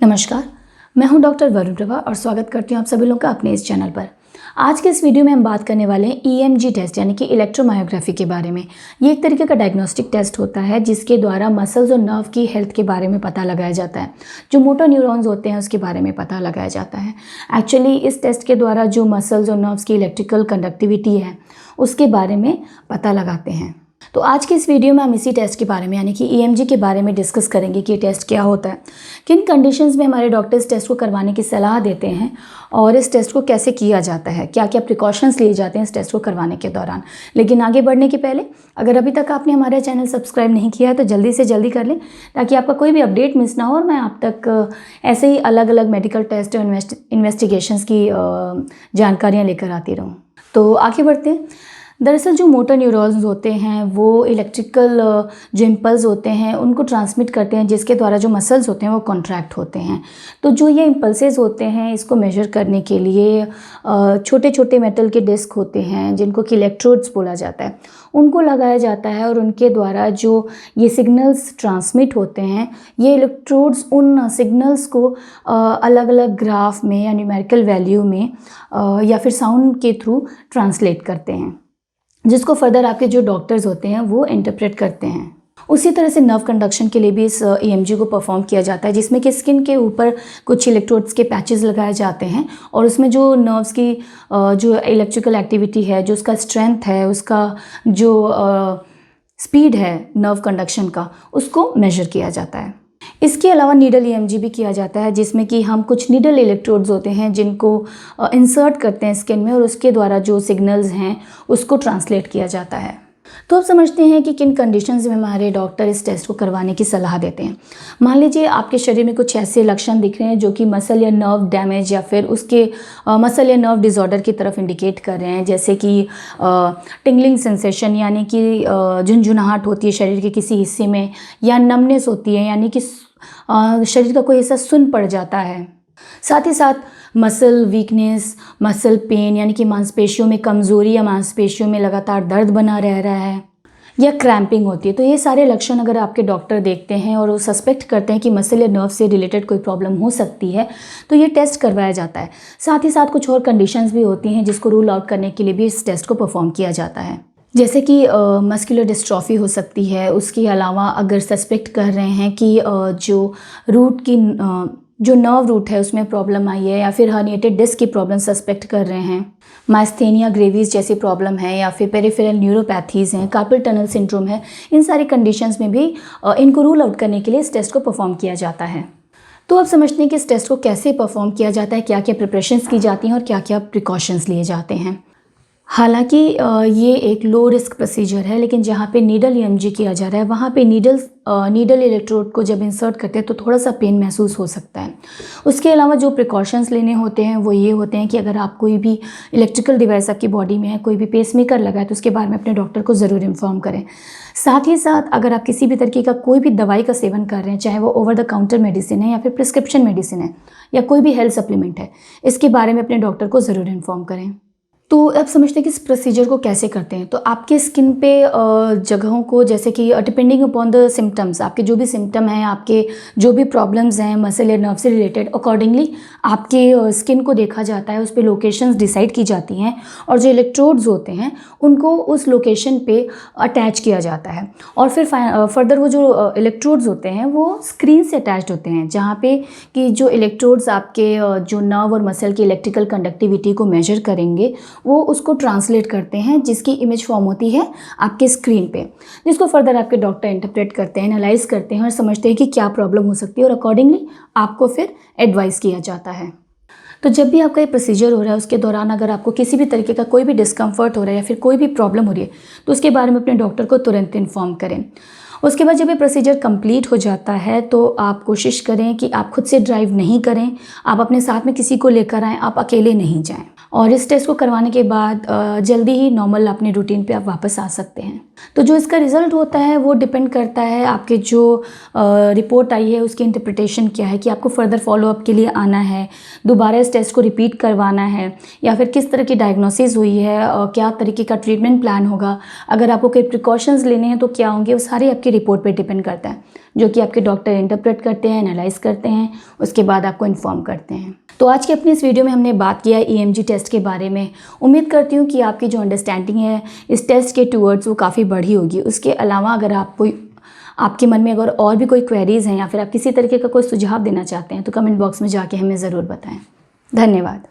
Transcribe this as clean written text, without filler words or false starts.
नमस्कार, मैं हूं डॉक्टर वरुण प्रभा और स्वागत करती हूं आप सभी लोगों का अपने इस चैनल पर। आज के इस वीडियो में हम बात करने वाले हैं ईएमजी टेस्ट यानी कि इलेक्ट्रोमायोग्राफी के बारे में। ये एक तरीके का डायग्नोस्टिक टेस्ट होता है जिसके द्वारा मसल्स और नर्व की हेल्थ के बारे में पता लगाया जाता है। जो मोटर न्यूरॉन्स होते हैं उसके बारे में पता लगाया जाता है। एक्चुअली इस टेस्ट के द्वारा जो मसल्स और नर्व्स की इलेक्ट्रिकल कंडक्टिविटी है उसके बारे में पता लगाते हैं। तो आज के इस वीडियो में हम इसी टेस्ट के बारे में यानी कि ईएमजी के बारे में डिस्कस करेंगे कि ये टेस्ट क्या होता है, किन कंडीशंस में हमारे डॉक्टर्स टेस्ट को करवाने की सलाह देते हैं और इस टेस्ट को कैसे किया जाता है, क्या क्या प्रिकॉशंस लिए जाते हैं इस टेस्ट को करवाने के दौरान। लेकिन आगे बढ़ने के पहले अगर अभी तक आपने हमारा चैनल सब्सक्राइब नहीं किया है तो जल्दी से जल्दी कर लें ताकि आपका कोई भी अपडेट मिस ना हो और मैं आप तक ऐसे ही अलग अलग मेडिकल टेस्ट और इन्वेस्टिगेशंस की जानकारियाँ लेकर आती रहूँ। तो आगे बढ़ते हैं। दरअसल जो मोटर न्यूरॉन्स होते हैं वो इलेक्ट्रिकल जो इम्पल्स होते हैं उनको ट्रांसमिट करते हैं जिसके द्वारा जो मसल्स होते हैं वो कॉन्ट्रैक्ट होते हैं। तो जो ये इम्पल्सेस होते हैं इसको मेजर करने के लिए छोटे छोटे मेटल के डिस्क होते हैं जिनको कि इलेक्ट्रोड्स बोला जाता है, उनको लगाया जाता है और उनके द्वारा जो ये सिग्नल्स ट्रांसमिट होते हैं ये इलेक्ट्रोड्स उन सिग्नल्स को अलग अलग ग्राफ में या न्यूमेरिकल वैल्यू में या फिर साउंड के थ्रू ट्रांसलेट करते हैं जिसको फर्दर आपके जो डॉक्टर्स होते हैं वो इंटरप्रेट करते हैं। उसी तरह से नर्व कंडक्शन के लिए भी इस ईएमजी को परफॉर्म किया जाता है जिसमें कि स्किन के ऊपर कुछ इलेक्ट्रोड्स के पैचेस लगाए जाते हैं और उसमें जो नर्व्स की जो इलेक्ट्रिकल एक्टिविटी है, जो उसका स्ट्रेंथ है, उसका जो स्पीड है नर्व कंडक्शन का, उसको मेजर किया जाता है। इसके अलावा नीडल ईएमजी भी किया जाता है जिसमें कि हम कुछ नीडल इलेक्ट्रोड्स होते हैं जिनको इंसर्ट करते हैं स्किन में और उसके द्वारा जो सिग्नल्स हैं उसको ट्रांसलेट किया जाता है। तो अब समझते हैं कि किन कंडीशंस में हमारे डॉक्टर इस टेस्ट को करवाने की सलाह देते हैं। मान लीजिए आपके शरीर में कुछ ऐसे लक्षण दिख रहे हैं जो कि मसल या नर्व डैमेज या फिर उसके मसल या नर्व डिसऑर्डर की तरफ इंडिकेट कर रहे हैं, जैसे कि टिंगलिंग सेंसेशन यानी कि झुंझुनाहट होती है शरीर के किसी हिस्से में, या नमनेस होती है यानी कि शरीर का कोई हिस्सा सुन्न पड़ जाता है। साथ ही साथ मसल वीकनेस, मसल पेन यानी कि मांसपेशियों में कमज़ोरी या मांसपेशियों में लगातार दर्द बना रह रहा है, या क्रैम्पिंग होती है। तो ये सारे लक्षण अगर आपके डॉक्टर देखते हैं और वो सस्पेक्ट करते हैं कि मसल या नर्व से रिलेटेड कोई प्रॉब्लम हो सकती है तो ये टेस्ट करवाया जाता है। साथ ही साथ कुछ और कंडीशंस भी होती हैं जिसको रूल आउट करने के लिए भी इस टेस्ट को परफॉर्म किया जाता है, जैसे कि मस्कुलर डिस्ट्रॉफी हो सकती है। उसके अलावा अगर सस्पेक्ट कर रहे हैं कि जो रूट की जो नर्व रूट है उसमें प्रॉब्लम आई है या फिर हर्निएटेड डिस्क की प्रॉब्लम सस्पेक्ट कर रहे हैं, माइस्थेनिया ग्रेविस जैसी प्रॉब्लम है या फिर पेरिफेरल न्यूरोपैथीज़ हैं, कार्पल टनल सिंड्रोम है, इन सारी कंडीशंस में भी इनको रूल आउट करने के लिए इस टेस्ट को परफॉर्म किया जाता है। तो अब समझते हैं कि इस टेस्ट को कैसे परफॉर्म किया जाता है, क्या क्या प्रिपरेशंस की जाती हैं और क्या क्या प्रिकॉशंस लिए जाते हैं। हालांकि ये एक लो रिस्क प्रोसीजर है, लेकिन जहाँ पे नीडल ईएमजी किया जा रहा है वहाँ पे नीडल इलेक्ट्रोड को जब इंसर्ट करते हैं तो थोड़ा सा पेन महसूस हो सकता है। उसके अलावा जो प्रिकॉशंस लेने होते हैं वो ये होते हैं कि अगर आप कोई भी इलेक्ट्रिकल डिवाइस आपकी बॉडी में है, कोई भी पेसमेकर लगा है तो उसके बारे में अपने डॉक्टर को ज़रूर इन्फॉर्म करें। साथ ही साथ अगर आप किसी भी तरीके का कोई भी दवाई का सेवन कर रहे हैं, चाहे वो ओवर द काउंटर मेडिसिन है या फिर प्रिस्क्रिप्शन मेडिसिन है या कोई भी हेल्थ सप्लीमेंट है, इसके बारे में अपने डॉक्टर को ज़रूर इन्फॉर्म करें। तो अब समझते हैं कि इस प्रोसीजर को कैसे करते हैं। तो आपके स्किन पे जगहों को, जैसे कि डिपेंडिंग अपॉन द सिम्टम्स, आपके जो भी सिम्टम हैं, आपके जो भी प्रॉब्लम्स हैं मसल या नर्व से रिलेटेड, अकॉर्डिंगली आपके स्किन को देखा जाता है, उस पर लोकेशंस डिसाइड की जाती हैं और जो इलेक्ट्रोड्स होते हैं उनको उस लोकेशन पे अटैच किया जाता है और फिर फर्दर वो जो इलेक्ट्रोड्स होते हैं वो स्क्रीन से अटैच्ड होते हैं जहाँ पे कि जो इलेक्ट्रोड्स आपके जो नर्व और मसल की इलेक्ट्रिकल कंडक्टिविटी को मेजर करेंगे वो उसको ट्रांसलेट करते हैं जिसकी इमेज फॉर्म होती है आपके स्क्रीन पे, जिसको फर्दर आपके डॉक्टर इंटरप्रेट करते हैं, एनालाइज करते हैं और समझते हैं कि क्या प्रॉब्लम हो सकती है और अकॉर्डिंगली आपको फिर एडवाइस किया जाता है। तो जब भी आपका ये प्रोसीजर हो रहा है उसके दौरान अगर आपको किसी भी तरीके का कोई भी डिस्कम्फर्ट हो रहा है या फिर कोई भी प्रॉब्लम हो रही है तो उसके बारे में अपने डॉक्टर को तुरंत इन्फॉर्म करें। उसके बाद जब ये प्रोसीजर कंप्लीट हो जाता है तो आप कोशिश करें कि आप खुद से ड्राइव नहीं करें, आप अपने साथ में किसी को लेकर आएँ, आप अकेले नहीं जाएं। और इस टेस्ट को करवाने के बाद जल्दी ही नॉर्मल अपने रूटीन पे आप वापस आ सकते हैं। तो जो इसका रिज़ल्ट होता है वो डिपेंड करता है आपके जो रिपोर्ट आई है उसकी इंटरप्रिटेशन क्या है, कि आपको फर्दर फॉलोअप के लिए आना है, दोबारा इस टेस्ट को रिपीट करवाना है, या फिर किस तरह की डायग्नोसिस हुई है और क्या तरीके का ट्रीटमेंट प्लान होगा, अगर आपको कोई प्रिकॉशंस लेने हैं तो क्या होंगे, वो सारे आपकी रिपोर्ट पे डिपेंड करता है, जो कि आपके डॉक्टर इंटरप्रेट करते हैं, एनालाइज करते हैं, उसके बाद आपको इन्फॉर्म करते हैं। तो आज की अपनी इस वीडियो में हमने बात किया EMG टेस्ट के बारे में। उम्मीद करती हूँ कि आपकी जो अंडरस्टैंडिंग है इस टेस्ट के टूवर्ड्स वो काफ़ी बढ़ी होगी। उसके अलावा अगर आपके मन में अगर और भी कोई क्वेरीज़ हैं या फिर आप किसी तरीके का कोई सुझाव देना चाहते हैं तो कमेंट बॉक्स में जाके हमें ज़रूर बताएं। धन्यवाद।